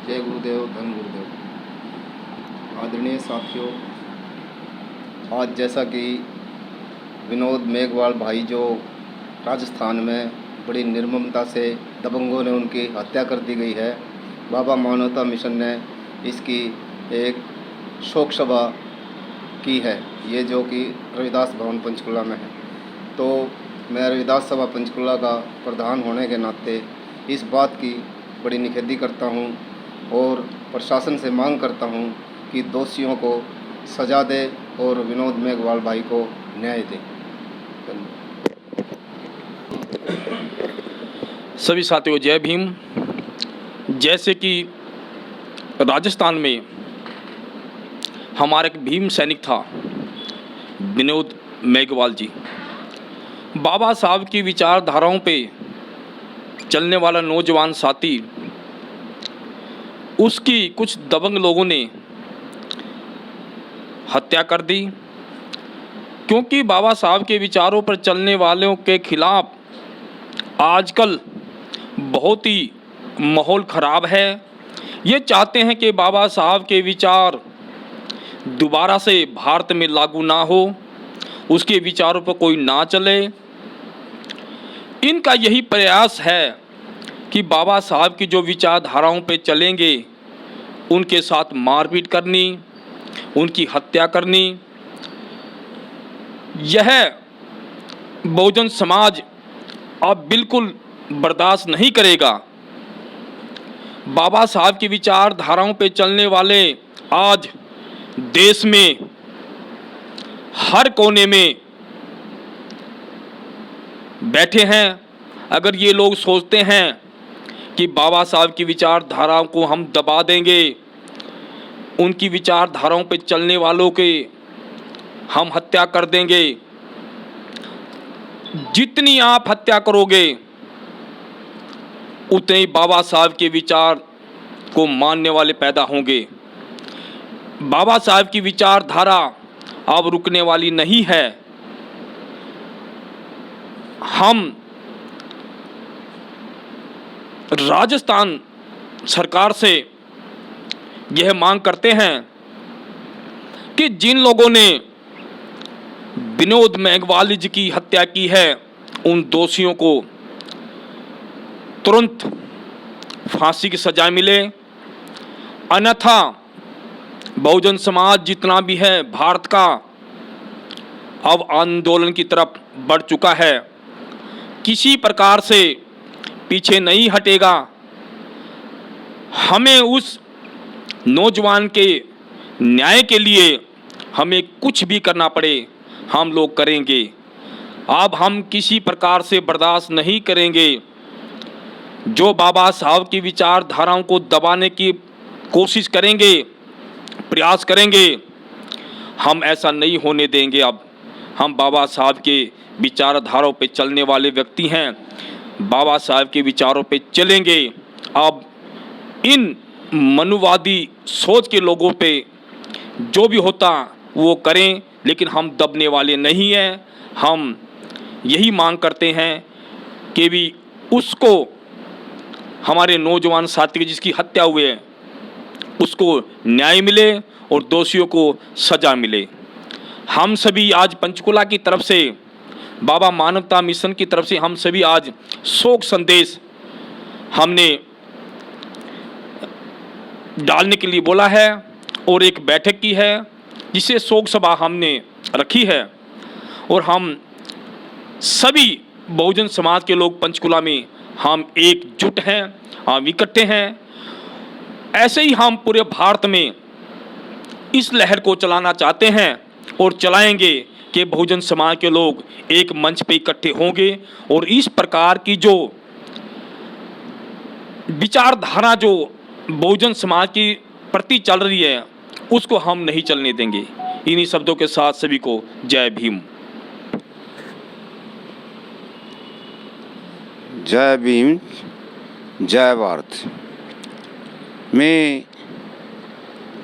जय गुरुदेव, धन गुरुदेव। आदरणीय साथियों, आज जैसा कि विनोद मेघवाल भाई जो राजस्थान में बड़ी निर्ममता से दबंगों ने उनकी हत्या कर दी गई है, बाबा मानवता मिशन ने इसकी एक शोक सभा की है, ये जो कि रविदास भवन पंचकुला में है। तो मैं रविदास सभा पंचकुला का प्रधान होने के नाते इस बात की बड़ी निखेधी करता हूँ और प्रशासन से मांग करता हूँ कि दोषियों को सज़ा दे और विनोद मेघवाल भाई को न्याय दे। सभी साथियों जय भीम। जैसे कि राजस्थान में हमारा एक भीम सैनिक था विनोद मेघवाल जी, बाबा साहब की विचारधाराओं पे चलने वाला नौजवान साथी, उसकी कुछ दबंग लोगों ने हत्या कर दी। क्योंकि बाबा साहब के विचारों पर चलने वालों के खिलाफ आजकल बहुत ही माहौल ख़राब है। ये चाहते हैं कि बाबा साहब के विचार दोबारा से भारत में लागू ना हो, उसके विचारों पर कोई ना चले। इनका यही प्रयास है कि बाबा साहब की जो विचारधाराओं पे चलेंगे उनके साथ मारपीट करनी, उनकी हत्या करनी। यह बहुजन समाज अब बिल्कुल बर्दाश्त नहीं करेगा। बाबा साहब की विचारधाराओं पे चलने वाले आज देश में हर कोने में बैठे हैं। अगर ये लोग सोचते हैं कि बाबा साहब की विचारधाराओं को हम दबा देंगे, उनकी विचारधाराओं पे चलने वालों के हम हत्या कर देंगे, जितनी आप हत्या करोगे उतने ही बाबा साहब के विचार को मानने वाले पैदा होंगे। बाबा साहब की विचारधारा अब रुकने वाली नहीं है। हम राजस्थान सरकार से यह मांग करते हैं कि जिन लोगों ने विनोद मेघवाल जी की हत्या की है, उन दोषियों को तुरंत फांसी की सजा मिले, अन्यथा बहुजन समाज जितना भी है भारत का अब आंदोलन की तरफ बढ़ चुका है, किसी प्रकार से पीछे नहीं हटेगा। हमें उस नौजवान के न्याय के लिए हमें कुछ भी करना पड़े, हम लोग करेंगे। अब हम किसी प्रकार से बर्दाश्त नहीं करेंगे। जो बाबा साहब की विचारधाराओं को दबाने की कोशिश करेंगे, प्रयास करेंगे, हम ऐसा नहीं होने देंगे। अब हम बाबा साहब के विचारधाराओं पे चलने वाले व्यक्ति हैं, बाबा साहब के विचारों पे चलेंगे। अब इन मनुवादी सोच के लोगों पे जो भी होता वो करें, लेकिन हम दबने वाले नहीं हैं। हम यही मांग करते हैं कि भी उसको, हमारे नौजवान साथी जिसकी हत्या हुई है, उसको न्याय मिले और दोषियों को सजा मिले। हम सभी आज पंचकुला की तरफ से, बाबा मानवता मिशन की तरफ से हम सभी आज शोक संदेश हमने डालने के लिए बोला है और एक बैठक की है जिसे शोक सभा हमने रखी है। और हम सभी बहुजन समाज के लोग पंचकुला में हम एकजुट हैं, हम इकट्ठे हैं। ऐसे ही हम पूरे भारत में इस लहर को चलाना चाहते हैं और चलाएंगे कि बहुजन समाज के लोग एक मंच पे इकट्ठे होंगे और इस प्रकार की जो विचारधारा जो बहुजन समाज की प्रति चल रही है उसको हम नहीं चलने देंगे। इन्हीं शब्दों के साथ सभी को जय भीम। जय भीम, जय भारत। मैं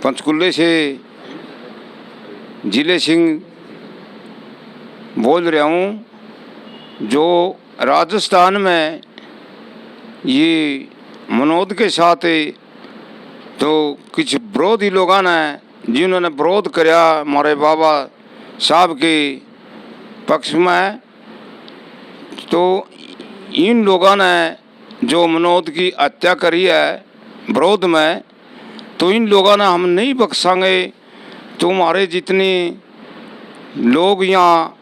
पंचकुले से जिले सिंह बोल रहा हूँ। जो राजस्थान में ये मनोद के साथ तो कुछ विरोधी लोगों ने जिन्होंने विरोध कराया हमारे बाबा साहब के पक्ष में, तो इन लोगों ने जो मनोद की हत्या करी है विरोध में, तो इन लोगों ने हम नहीं बख्शेंगे। तो हमारे जितने लोग यहाँ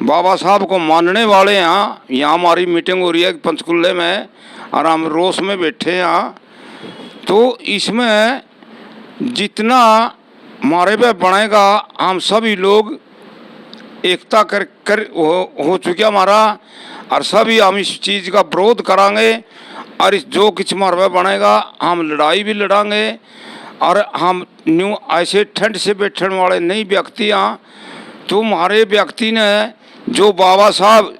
बाबा साहब को मानने वाले हैं, यहाँ हमारी मीटिंग हो रही है पंचकुले में और हम रोष में बैठे हैं, तो इसमें जितना हमारे पे बनेगा हम सभी लोग एकता कर हो चुके हमारा, और सभी हम इस चीज़ का विरोध करेंगे। और इस जो कुछ हमारे पे बनेगा हम लड़ाई भी लड़ांगे। और हम न्यू ऐसे ठंड से बैठने वाले नहीं व्यक्ति हैं। तो हमारे व्यक्ति ने जो बाबा साहब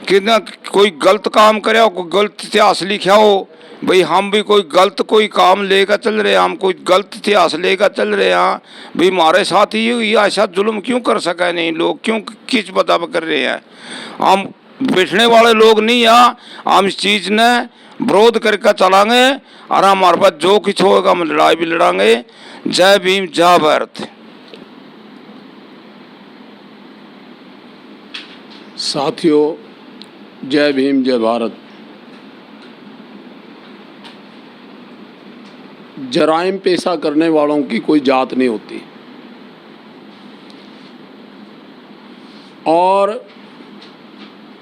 कि ना कोई गलत काम करे हो, कोई गलत इतिहास लिखा हो, भाई हम भी कोई गलत कोई काम लेकर चल रहे हैं, हम कोई गलत इतिहास लेकर चल रहे हैं, भाई हमारे साथ ही ऐसा जुल्म क्यों कर सके नहीं लोग, क्यों किस बता कर रहे हैं। हम बैठने वाले लोग नहीं हैं, हम इस चीज़ ने विरोध करके चलाएंगे और हमारे पास जो कुछ होगा हम लड़ाई भी लड़ाएंगे। जय भीम जय भारत। साथियों, जय भीम जय भारत। जराइम पेशा करने वालों की कोई जात नहीं होती, और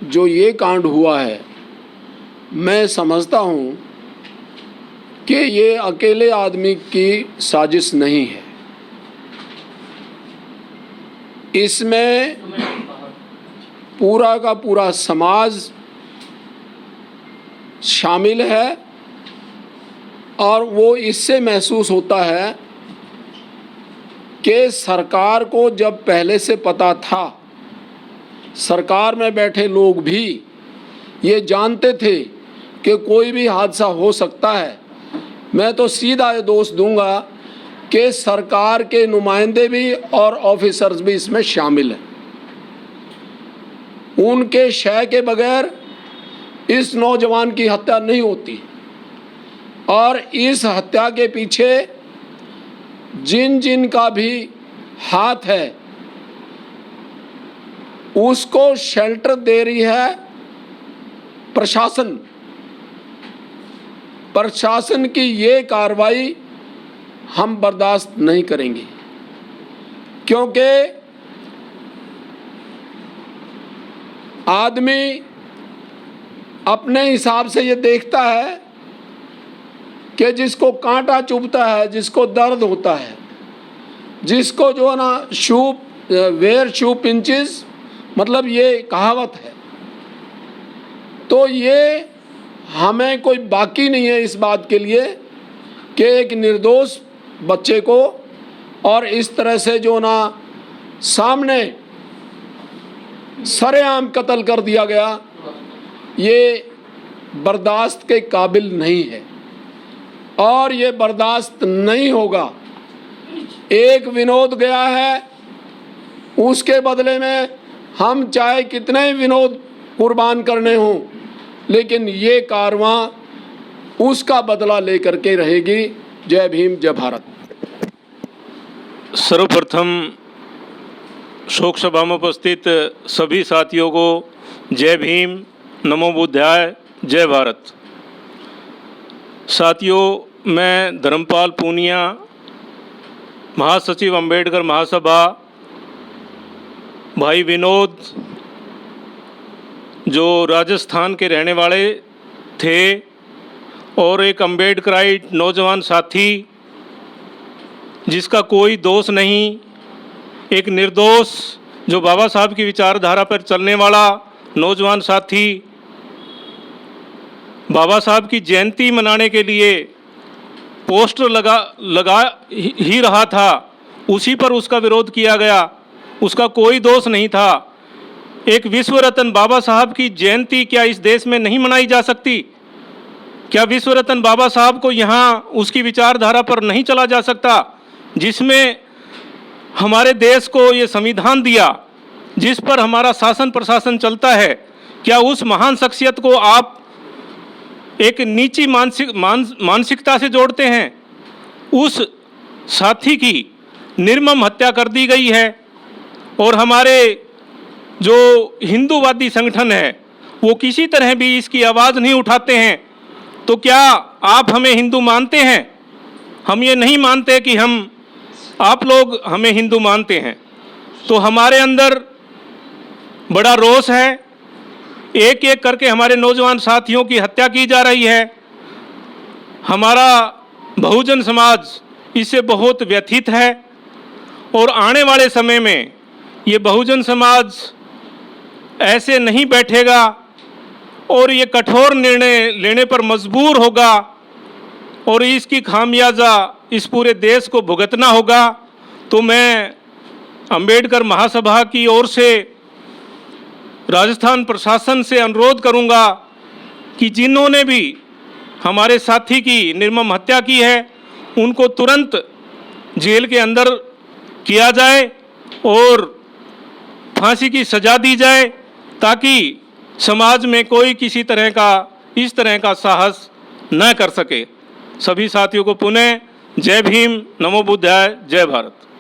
जो ये कांड हुआ है मैं समझता हूँ कि ये अकेले आदमी की साजिश नहीं है। इसमें पूरा का पूरा समाज शामिल है, और वो इससे महसूस होता है कि सरकार को जब पहले से पता था, सरकार में बैठे लोग भी ये जानते थे कि कोई भी हादसा हो सकता है। मैं तो सीधा ये दोष दूंगा कि सरकार के नुमाइंदे भी और ऑफिसर्स भी इसमें शामिल हैं। उनके शय के बगैर इस नौजवान की हत्या नहीं होती, और इस हत्या के पीछे जिन जिन का भी हाथ है उसको शेल्टर दे रही है प्रशासन। प्रशासन की ये कार्रवाई हम बर्दाश्त नहीं करेंगे, क्योंकि आदमी अपने हिसाब से ये देखता है कि जिसको कांटा चुभता है, जिसको दर्द होता है, जिसको जो है ना वेयर शू पिंचेस, मतलब ये कहावत है। तो ये हमें कोई बाकी नहीं है इस बात के लिए कि एक निर्दोष बच्चे को और इस तरह से जो ना सामने सरेआम कत्ल कर दिया गया, ये बर्दाश्त के काबिल नहीं है और ये बर्दाश्त नहीं होगा। एक विनोद गया है, उसके बदले में हम चाहे कितने विनोद कुर्बान करने हों, लेकिन ये कारवां उसका बदला लेकर के रहेगी। जय भीम जय भारत। सर्वप्रथम शोक सभा में उपस्थित सभी साथियों को जय भीम, नमो बुद्धाय, जय भारत। साथियों, मैं धर्मपाल पूनिया, महासचिव अंबेडकर महासभा, भाई विनोद जो राजस्थान के रहने वाले थे और एक अम्बेडकराइट नौजवान साथी जिसका कोई दोष नहीं, एक निर्दोष जो बाबा साहब की विचारधारा पर चलने वाला नौजवान साथी, बाबा साहब की जयंती मनाने के लिए पोस्टर लगा ही रहा था, उसी पर उसका विरोध किया गया। उसका कोई दोष नहीं था। एक विश्व रत्न बाबा साहब की जयंती क्या इस देश में नहीं मनाई जा सकती? क्या विश्व रत्न बाबा साहब को यहाँ उसकी विचारधारा पर नहीं चला जा सकता, जिसमें हमारे देश को ये संविधान दिया, जिस पर हमारा शासन प्रशासन चलता है? क्या उस महान शख्सियत को आप एक नीची मानसिकता से जोड़ते हैं? उस साथी की निर्मम हत्या कर दी गई है। और हमारे जो हिंदूवादी संगठन है वो किसी तरह भी इसकी आवाज़ नहीं उठाते हैं। तो क्या आप हमें हिंदू मानते हैं? हम ये नहीं मानते कि आप लोग हमें हिंदू मानते हैं। तो हमारे अंदर बड़ा रोष है, एक एक करके हमारे नौजवान साथियों की हत्या की जा रही है। हमारा बहुजन समाज इससे बहुत व्यथित है और आने वाले समय में ये बहुजन समाज ऐसे नहीं बैठेगा और ये कठोर निर्णय लेने पर मजबूर होगा और इसकी खामियाजा इस पूरे देश को भुगतना होगा। तो मैं अंबेडकर महासभा की ओर से राजस्थान प्रशासन से अनुरोध करूंगा कि जिन्होंने भी हमारे साथी की निर्मम हत्या की है उनको तुरंत जेल के अंदर किया जाए और फांसी की सजा दी जाए, ताकि समाज में कोई किसी तरह का इस तरह का साहस न कर सके। सभी साथियों को पुनः जय भीम, नमो बुद्धाय, जय भारत।